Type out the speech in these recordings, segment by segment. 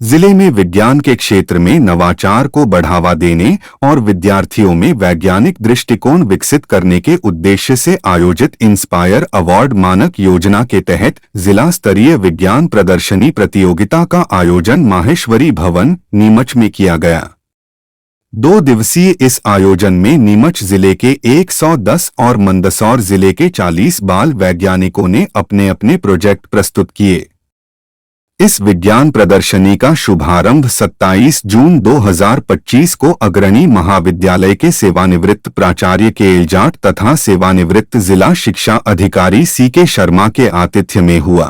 जिले में विज्ञान के क्षेत्र में नवाचार को बढ़ावा देने और विद्यार्थियों में वैज्ञानिक दृष्टिकोण विकसित करने के उद्देश्य से आयोजित इंस्पायर अवार्ड मानक योजना के तहत जिला स्तरीय विज्ञान प्रदर्शनी प्रतियोगिता का आयोजन माहेश्वरी भवन नीमच में किया गया। 2 दिवसीय इस आयोजन में नीमच जिले के 110 और मंदसौर जिले के 40 बाल वैज्ञानिकों ने अपने अपने प्रोजेक्ट प्रस्तुत किए। इस विज्ञान प्रदर्शनी का शुभारंभ 27 जून 2025 को अग्रणी महाविद्यालय के सेवानिवृत्त प्राचार्य के एलजाट तथा सेवानिवृत्त जिला शिक्षा अधिकारी सीके शर्मा के आतिथ्य में हुआ।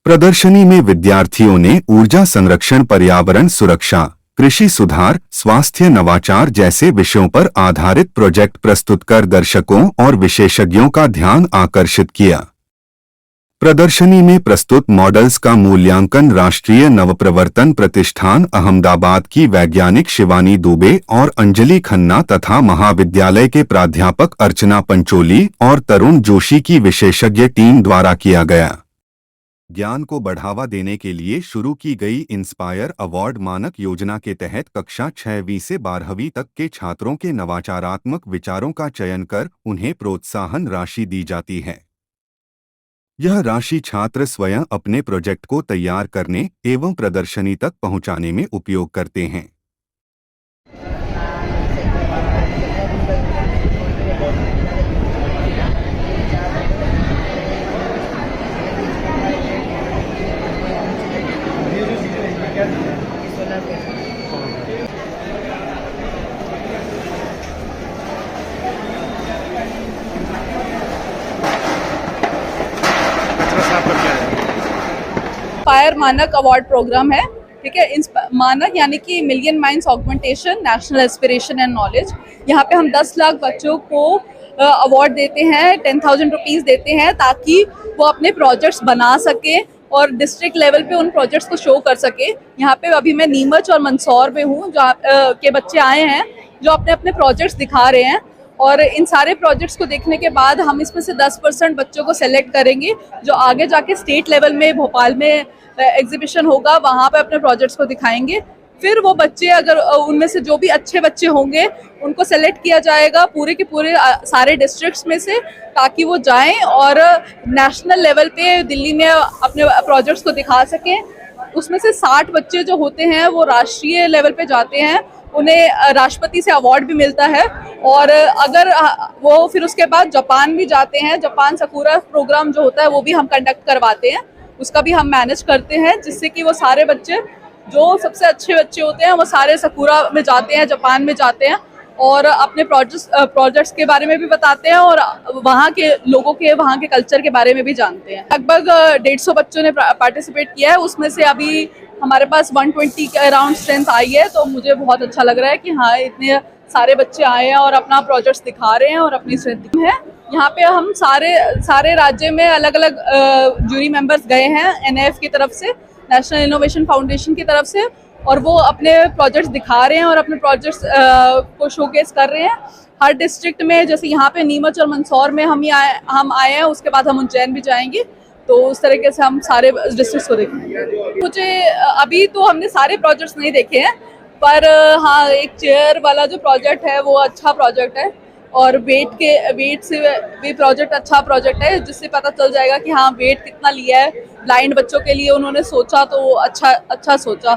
प्रदर्शनी में विद्यार्थियों ने ऊर्जा संरक्षण, पर्यावरण सुरक्षा, कृषि सुधार, स्वास्थ्य, नवाचार जैसे विषयों पर आधारित प्रोजेक्ट प्रस्तुत कर दर्शकों और विशेषज्ञों का ध्यान आकर्षित किया। प्रदर्शनी में प्रस्तुत मॉडल्स का मूल्यांकन राष्ट्रीय नवप्रवर्तन प्रतिष्ठान अहमदाबाद की वैज्ञानिक शिवानी दुबे और अंजलि खन्ना तथा महाविद्यालय के प्राध्यापक अर्चना पंचोली और तरुण जोशी की विशेषज्ञ टीम द्वारा किया गया। ज्ञान को बढ़ावा देने के लिए शुरू की गई इंस्पायर अवार्ड मानक योजना के तहत कक्षा 6वीं से 12वीं तक के छात्रों के नवाचारात्मक विचारों का चयन कर उन्हें प्रोत्साहन राशि दी जाती है। यह राशि छात्र स्वयं अपने प्रोजेक्ट को तैयार करने एवं प्रदर्शनी तक पहुंचाने में उपयोग करते हैं। इंस्पायर मानक अवार्ड प्रोग्राम है, ठीक है। मानक यानी कि million minds augmentation, national aspiration and knowledge. यहाँ पे हम 10 लाख बच्चों को अवार्ड देते हैं, 10,000 रुपीज़ देते हैं ताकि वो अपने प्रोजेक्ट्स बना सके और डिस्ट्रिक्ट लेवल पे उन प्रोजेक्ट्स को शो कर सके। यहाँ पे अभी मैं नीमच और मंदसौर में हूँ, जो के बच्चे आए हैं जो अपने अपने प्रोजेक्ट्स दिखा रहे हैं। और इन सारे प्रोजेक्ट्स को देखने के बाद हम इसमें से 10% बच्चों को सेलेक्ट करेंगे जो आगे जाके स्टेट लेवल में भोपाल में एग्जीबिशन होगा, वहाँ पे अपने प्रोजेक्ट्स को दिखाएंगे। फिर वो बच्चे, अगर उनमें से जो भी अच्छे बच्चे होंगे उनको सेलेक्ट किया जाएगा पूरे के पूरे सारे डिस्ट्रिक्ट्स में से, ताकि वो जाएं और नेशनल लेवल पे दिल्ली में अपने प्रोजेक्ट्स को दिखा सकें। उसमें से 60 बच्चे जो होते हैं वो राष्ट्रीय लेवल पे जाते हैं, उन्हें राष्ट्रपति से अवार्ड भी मिलता है। और अगर वो फिर उसके बाद जापान भी जाते हैं, जापान सकुरा प्रोग्राम जो होता है वो भी हम कंडक्ट करवाते हैं, उसका भी हम मैनेज करते हैं, जिससे कि वो सारे बच्चे जो सबसे अच्छे बच्चे होते हैं वो सारे सकुरा में जाते हैं, जापान में जाते हैं और अपने प्रोजेक्ट्स के बारे में भी बताते हैं और वहाँ के लोगों के, वहाँ के कल्चर के बारे में भी जानते हैं। लगभग 150 बच्चों ने पार्टिसिपेट किया है, उसमें से अभी हमारे पास 120 के अराउंड स्ट्रेंथ आई है। तो मुझे बहुत अच्छा लग रहा है कि हाँ, इतने सारे बच्चे आए हैं और अपना प्रोजेक्ट्स दिखा रहे हैं और अपनी स्ट्रेंथ है। यहाँ पे हम सारे राज्य में अलग अलग जूरी मेंबर्स गए हैं NIF की तरफ से, नेशनल इनोवेशन फाउंडेशन की तरफ से, और वो अपने प्रोजेक्ट्स दिखा रहे हैं और अपने प्रोजेक्ट्स को शोकेस कर रहे हैं हर डिस्ट्रिक्ट में। जैसे यहाँ पे नीमच और मंदसौर में हम आए हैं, उसके बाद हम उज्जैन भी जाएंगे, तो उस तरीके से हम सारे डिस्ट्रिक्ट्स को देखेंगे। मुझे अभी तो हमने सारे प्रोजेक्ट्स नहीं देखे हैं, पर हाँ, एक चेयर वाला जो प्रोजेक्ट है वो अच्छा प्रोजेक्ट है और वेट से भी प्रोजेक्ट अच्छा प्रोजेक्ट है, जिससे पता चल जाएगा कि हाँ, वेट कितना लिया है। ब्लाइंड बच्चों के लिए उन्होंने सोचा तो अच्छा सोचा,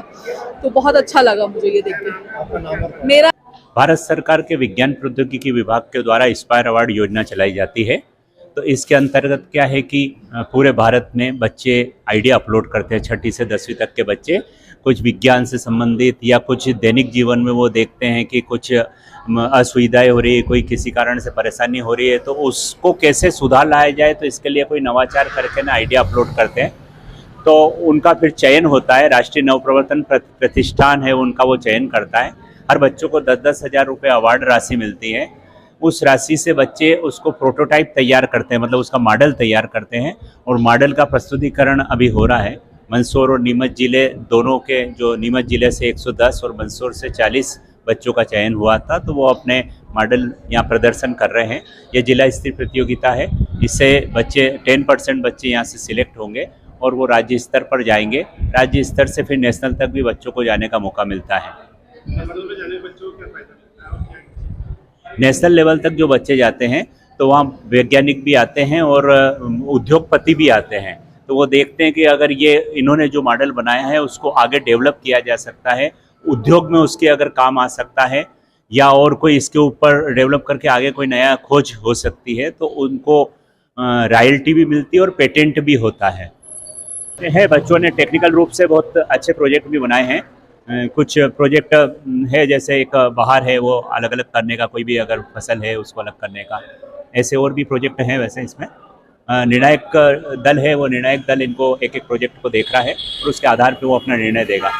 तो बहुत अच्छा लगा मुझे ये देख के। मेरा भारत सरकार के विज्ञान प्रौद्योगिकी विभाग के द्वारा इंस्पायर अवार्ड योजना चलाई जाती है। तो इसके अंतर्गत क्या है कि पूरे भारत में बच्चे आइडिया अपलोड करते हैं, 6ठी से 10वीं तक के बच्चे कुछ विज्ञान से संबंधित या कुछ दैनिक जीवन में वो देखते हैं कि कुछ असुविधाएं हो रही है, कोई किसी कारण से परेशानी हो रही है, तो उसको कैसे सुधार लाया जाए, तो इसके लिए कोई नवाचार करके ना आइडिया अपलोड करते हैं। तो उनका फिर चयन होता है, राष्ट्रीय नवप्रवर्तन प्रतिष्ठान है उनका, वो चयन करता है। हर बच्चों को 10-10 हज़ार रुपये अवार्ड राशि मिलती है। उस राशि से बच्चे उसको प्रोटोटाइप तैयार करते हैं, मतलब उसका मॉडल तैयार करते हैं और मॉडल का प्रस्तुतिकरण अभी हो रहा है। मंदसौर और नीमच जिले दोनों के, जो नीमच जिले से 110 और मंदसौर से 40 बच्चों का चयन हुआ था, तो वो अपने मॉडल यहाँ प्रदर्शन कर रहे हैं। ये जिला स्तरीय प्रतियोगिता है, इससे बच्चे 10% बच्चे यहाँ से सिलेक्ट होंगे और वो राज्य स्तर पर जाएंगे। राज्य स्तर से फिर नेशनल तक भी बच्चों को जाने का मौका मिलता है। नेशनल लेवल तक जो बच्चे जाते हैं तो वहाँ वैज्ञानिक भी आते हैं और उद्योगपति भी आते हैं। तो वो देखते हैं कि अगर ये इन्होंने जो मॉडल बनाया है उसको आगे डेवलप किया जा सकता है, उद्योग में उसके अगर काम आ सकता है, या और कोई इसके ऊपर डेवलप करके आगे कोई नया खोज हो सकती है, तो उनको रॉयल्टी भी मिलती है और पेटेंट भी होता है। बच्चों ने टेक्निकल रूप से बहुत अच्छे प्रोजेक्ट भी बनाए हैं। कुछ प्रोजेक्ट है, जैसे एक बाहर है वो अलग अलग करने का, कोई भी अगर फसल है उसको अलग करने का, ऐसे और भी प्रोजेक्ट हैं। वैसे इसमें निर्णायक दल है, वो निर्णायक दल इनको एक एक प्रोजेक्ट को देख रहा है और उसके आधार पर वो अपना निर्णय देगा।